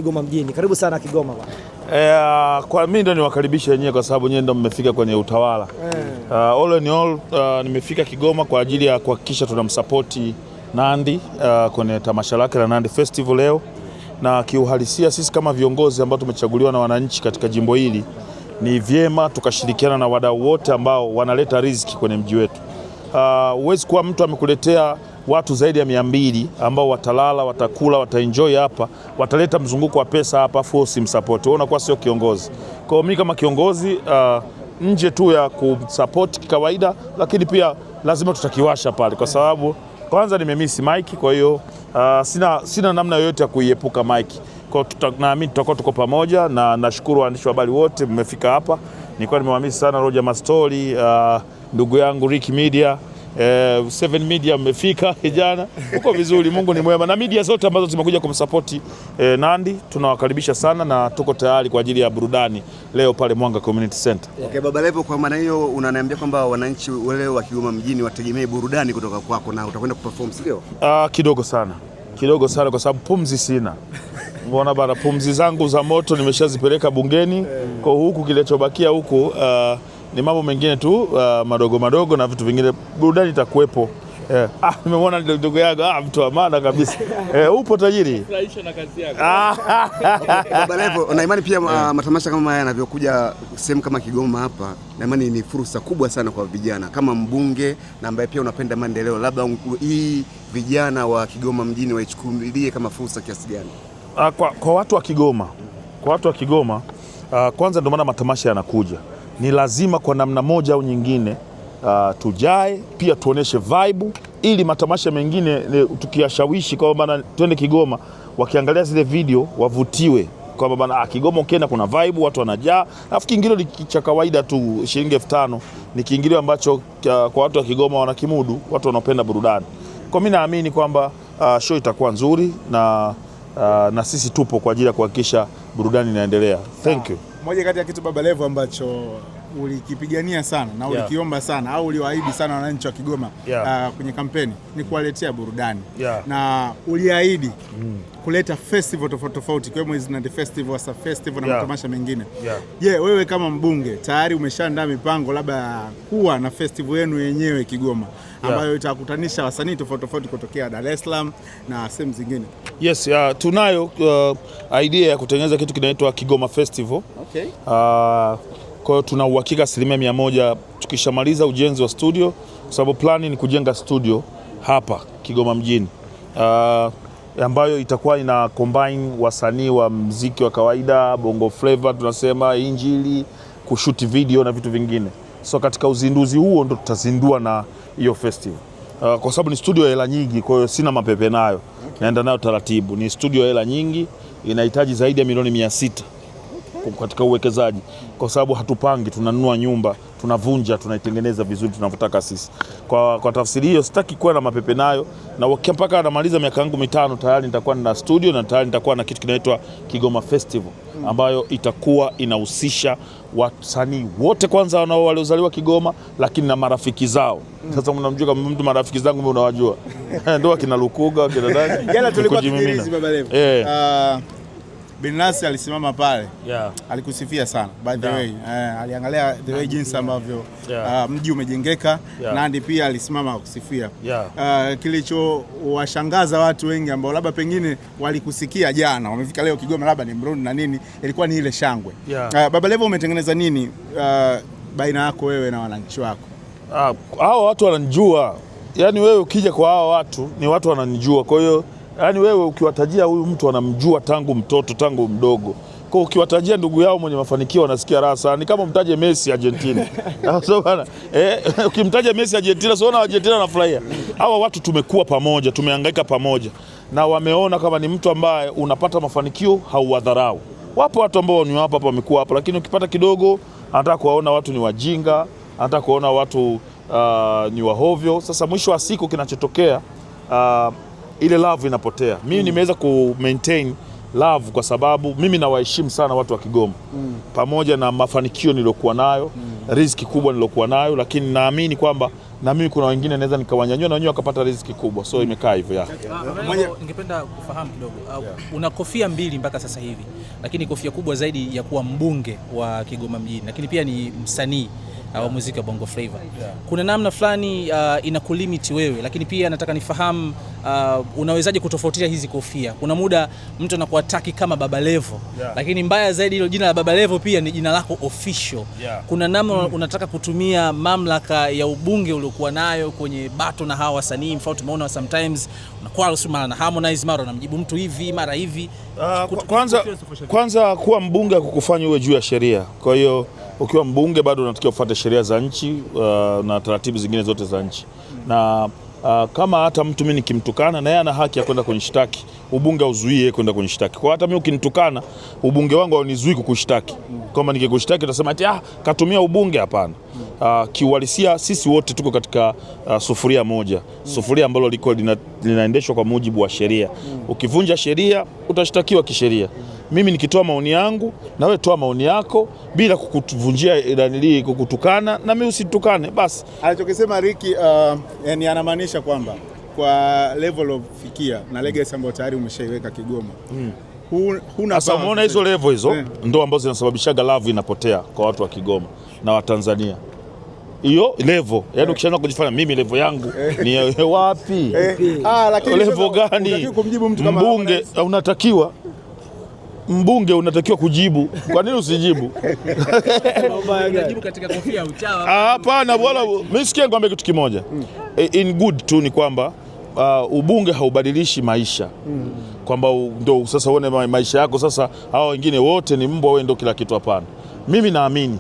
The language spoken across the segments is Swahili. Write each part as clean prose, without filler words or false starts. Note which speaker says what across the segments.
Speaker 1: Kigoma mjini. Karibu sana Kigoma bwana.
Speaker 2: Kwa mimi ndo niwakaribisha wenyewe kwa sababu nyewe ndo mmefika kwenye utawala. All in all, nimefika Kigoma kwa ajili ya kuhakikisha tunamsapoti Nandy kwenye tamasha lake la Nandy Festival leo, na kiuhalisia sisi kama viongozi ambao tumechaguliwa na wananchi katika jimbo hili ni vyema tukashirikiana na wadau wote ambao wanaleta riziki kwenye mji wetu. Huwezi kuwa mtu amekuletea watu zaidi ya 200 ambao watalala, watakula, wataenjoy hapa, wataleta mzunguko wa pesa hapa, force msupport. Unakuwa sio kiongozi. Kwa hiyo mimi kama kiongozi nje tu ya kumsupport kawaida, lakini pia lazima tutakiwasha pale kwa sababu kwanza nimemiss Mike, kwa hiyo sina namna yoyote ya kuiepuka Mike. Kwa naamini tutakuwa tuko pamoja, na nashukuru waandishi wa habari wote mmefika hapa. Nilikuwa nimewamiss sana Roger Mastori, ndugu yangu Ricky Media, 7 Media mmefika jana. Uko vizuri, Mungu ni mwema, na media zote ambazo zimekuja kumsupport Nandy tunawakaribisha sana, na tuko tayari kwa ajili ya burudani leo pale Mwanga Community Center.
Speaker 3: Okay, Baba Levo, kwa maana hiyo unaniambia kwamba wananchi leo wa Kigoma mjini wategemee burudani kutoka kwako na utakwenda kuperform sio?
Speaker 2: Kidogo sana kwa sababu pumzi sina. Mbona bana, pumzi zangu za moto nimeshazipeleka bungeni. Kwa huku kilichobakia huku ni mambo mengine tu madogo na vitu vingine. Burudani itakuwepo. Nimemwona ndugu yangu mtu wa maana kabisa. Upo tajiri.
Speaker 4: Furahisha na kazi yako.
Speaker 3: Baba Levo, na imani pia matamasha kama haya yanavyokuja sehemu kama Kigoma hapa, na imani ni fursa kubwa sana kwa vijana kama mbunge na ambaye pia unapenda maendeleo, labda hii vijana wa Kigoma mjini waichukulie kama fursa kiasi gani?
Speaker 2: Kwa watu wa Kigoma, kwanza ndio maana matamasha yanakuja. Ni lazima kwa namna moja au nyingine tujae, pia tuoneshe vibe, ili matamasha mengine tukiyashawishi kwa bana twende Kigoma, wakiangalia zile video wavutiwe kwa bana Kigoma ukienda kuna vibe, watu wanajaa. Alafu kiingilio cha kawaida tu shilingi 5,000 ni kiingilio ambacho kwa watu wa Kigoma wanakimudu, watu wanapenda burudani. Kwa mimi naamini kwamba show itakuwa nzuri na sisi tupo kwa ajili ya kuhakikisha burudani inaendelea. Thank you.
Speaker 4: Moja kati ya kitu Baba Levo ambacho ulikipigania sana na ulikiomba sana au uliwaahidi sana wananchi wa Kigoma kwenye kampeni ni kuwaletea burudani. Na uliahidi kuleta festival tofauti kwa mwezi Nandy Festival, Wasa Festival na matamasha mengine. Wewe kama mbunge tayari umeshaandaa mipango labda kuwa na festival yenu yenyewe Kigoma ambayo itakutanisha wasanii tofauti kutokea Dar es Salaam na sehemu zingine?
Speaker 2: Yes, tunayo idea ya kutengeneza kitu kinaitwa Kigoma Festival.
Speaker 4: Okay.
Speaker 2: Kwa hiyo tuna uhakika 100% tukishamaliza ujenzi wa studio, kwa sababu plani ni kujenga studio hapa Kigoma mjini ambayo itakuwa ina combine wasanii wa muziki wa kawaida, bongo flavor, tunasema injili, kushuti video na vitu vingine. So katika uzinduzi huo ndo tutazindua na hiyo festival. Kwa sababu ni studio ya hela nyingi, kwa hiyo sina mapepe nayo. Naenda nayo taratibu. Ni studio ya hela nyingi, inahitaji zaidi ya milioni 600 katika uwekezaji, kwa sababu hatupangi, tunanunua nyumba, tunavunja, tunaitengeneza vizuri tunavyotaka sisi. Kwa tafsiri hiyo sitaki kuwa na mapepe nayo, na mpaka namaliza miaka yangu 5 tayari nitakuwa na studio na tayari nitakuwa na kitu kinaitwa Kigoma Festival ambayo itakuwa inahusisha wasanii wote kwanza waliozaliwa Kigoma, lakini na marafiki zao. Sasa mnamjua kama mtu marafiki zangu mimi unawajua. Ndio akina Lukuga, akina nani?
Speaker 4: Jana tulikuwa tukirizi Baba Levo. Binafsi alisimama pale, alikusifia sana by the way, aliangalia the way jinsi ambavyo mji umejengeka. Nandy pia alisimama kusifia. Kilichowashangaza watu wengi ambao labda pengine walikusikia jana wamefika leo Kigoma labda ni mrudi na nini, ilikuwa ni ile shangwe. Baba Levo, umetengeneza nini baina yako wewe na wananchi wako?
Speaker 2: Hao watu wananijua, yani wewe ukija kwa hao watu ni watu wananijua, kwa hiyo yani wewe ukiwatajia huyu mtu anamjua tangu mtoto, tangu mdogo. Kwa ukiwatajia ndugu yao mwenye mafanikio wanasikia raha sana. Ni kama mtaje Messi Argentina. So bana, ukimtaja Messi Argentina, so na Argentina wanafurahia. Hawa watu tumekuwa pamoja, tumehangaika pamoja, na wameona kama ni mtu ambaye unapata mafanikio hauwadharau. Wapo watu ambao ni hapa wamekuwa hapa, lakini ukipata kidogo anataka kuwaona watu ni wajinga, anataka kuona watu ni wahovyo. Sasa mwisho wa siku kinachotokea ile love inapotea. Mimi nimeweza ku maintain love kwa sababu mimi nawaheshimu sana watu wa Kigoma. Pamoja na mafanikio nilokuwa nayo, riziki kubwa nilokuwa nayo, lakini naamini kwamba na mimi kuna wengine naweza nikawanyanyua na wenyewe wakapata riziki kubwa, so imekaa hivyo ya.
Speaker 5: Ningependa kufahamu kidogo, una kofia mbili mpaka sasa hivi, lakini kofia kubwa zaidi ya kuwa mbunge wa Kigoma mjini, lakini pia ni msanii wa muziki wa Bongo Flava. Kuna namna fulani inakulimit wewe, lakini pia nataka nifahamu unawezaje kutofautisha hizi kofia? Kuna muda mtu anakuataki kama Baba Levo, lakini mbaya zaidi hilo jina la Baba Levo pia ni jina lako official. Kuna namna unataka kutumia mamlaka ya ubunge uliokuwa nayo kwenye bato na hawa wasanii, mfano tumeona sometimes unakuwa mara na Harmonize, mara unamjibu mtu hivi mara hivi.
Speaker 2: Kwanza kuwa mbunge kukufanya uwe juu ya sheria. Kwa hiyo ukiwa mbunge bado unatakiwa kufuata sheria za nchi na taratibu zingine zote za nchi. Na kama hata mtu mimi nikimtukana na yeye ana haki ya kwenda kunishtaki, ubunge hauzuie kwenda kunishtaki. Kwa hata mimi ukinitukana, ubunge wangu haunizuii kukushtaki. Kama nikikushtaki utasema ati katumia ubunge, hapana. Kiuhalisia sisi wote tuko katika sufuria moja. Sufuria ambalo liko linaendeshwa kwa mujibu wa sheria. Ukivunja sheria utashtakiwa kisheria. Mimi nikitoa maoni yangu na wewe toa maoni yako bila kukuvunjia dalili, kukutukana na mimi usitukane basi.
Speaker 4: Alichokisema Ricky yani anamaanisha kwamba kwa level of fikia na legacy ambayo tayari umeshaiweka Kigoma.
Speaker 2: Sasa umeona hizo level hizo ndo ambazo zinasababishaga love inapotea kwa watu wa Kigoma na wa Tanzania. Hiyo level, yaani ukishaanza kujifanya mimi level yangu ni wapi?
Speaker 4: Lakini
Speaker 2: level gani? Mbunge unatakiwa kujibu. Kwa nini usijibu?
Speaker 5: Unajibu katika kofia uchawa.
Speaker 2: Hapana bwana, mimi sikia ngombe kitu kimoja. In good tu ni kwamba ubunge haubadilishi maisha. Kwamba ndio sasa uone maisha yako sasa hao wengine wote ni mbwa, wewe ndio kila kitu, hapana. Mimi naamini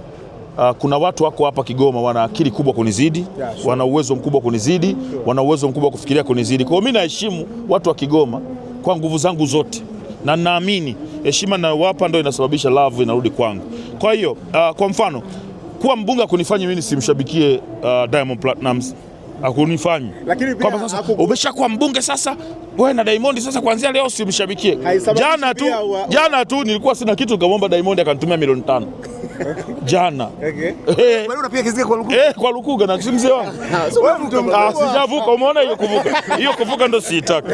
Speaker 2: kuna watu wako hapa Kigoma wana akili kubwa kunizidi, wana uwezo mkubwa kunizidi, wana uwezo mkubwa kufikiria kunizidi. Kwa hiyo mimi naheshimu watu wa Kigoma kwa nguvu zangu zote. Na naamini heshima na wapa ndio inasababisha love inarudi kwangu. Kwa hiyo kwa mfano kuwa mbunge kunifanya mimi simshabikie Diamond Platnumz, akunifanyi kwamba sasa umeshakuwa mbunge sasa wewe na Diamond sasa kuanzia leo simshabikie. Jana tu nilikuwa sina kitu nikamwomba Diamond akanitumia milioni 5 jana.
Speaker 3: Bado unapiga kizika kwa Lukuga?
Speaker 2: Kwa Lukuga na si mzee wangu. Sijavuka, umeona hiyo kuvuka. Hiyo kuvuka ndo sitaki.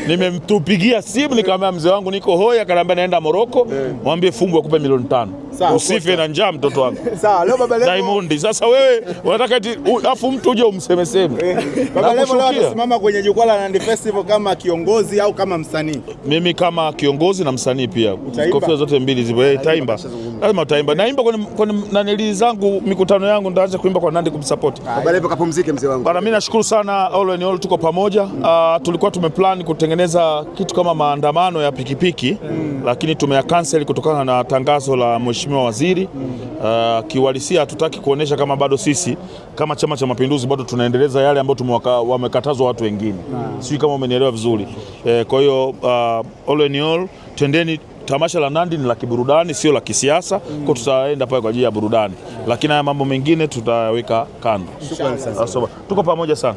Speaker 2: Nimemtupigia simu nikamwambia mzee wangu niko hoi, akaniambia naenda Morocco, mwambie Fungu akupe milioni 5. Usife na njaa mtoto wangu.
Speaker 4: Sawa, leo Baba Levo.
Speaker 2: Diamond, sasa wewe unataka eti afu mtu uje umsemeseme.
Speaker 4: Baba Levo leo anasimama kwenye jukwaa la Nandi Festival kama kiongozi au kama msanii?
Speaker 2: Mimi kama kiongozi na msanii pia. Kofia zote mbili zipo. Taimba. Lazima utaimba. Naimba kwenye naneli zangu, mikutano yangu ndaanza kuimba kwa Nandi kumsupport.
Speaker 3: Baba Levo kapumzike mzee wangu.
Speaker 2: Bana, mimi nashukuru sana, all in all tuko pamoja. Tulikuwa tumeplan kutengeneza kitu kama maandamano ya pikipiki, lakini tumeyacancel kutokana na tangazo la Mheshimiwa Waziri. Kiuhalisia hatutaki kuonesha kama bado sisi kama Chama cha Mapinduzi bado tunaendeleza yale ambayo wamekatazwa watu wengine. Sio kama umenielewa vizuri. Kwa hiyo all in all twendeni. Tamasha la Nandi ni la kiburudani, sio la kisiasa. Kwa tutaenda pale kwa ajili ya burudani, lakini haya mambo mengine tutaweka kando. Tuko pamoja sana.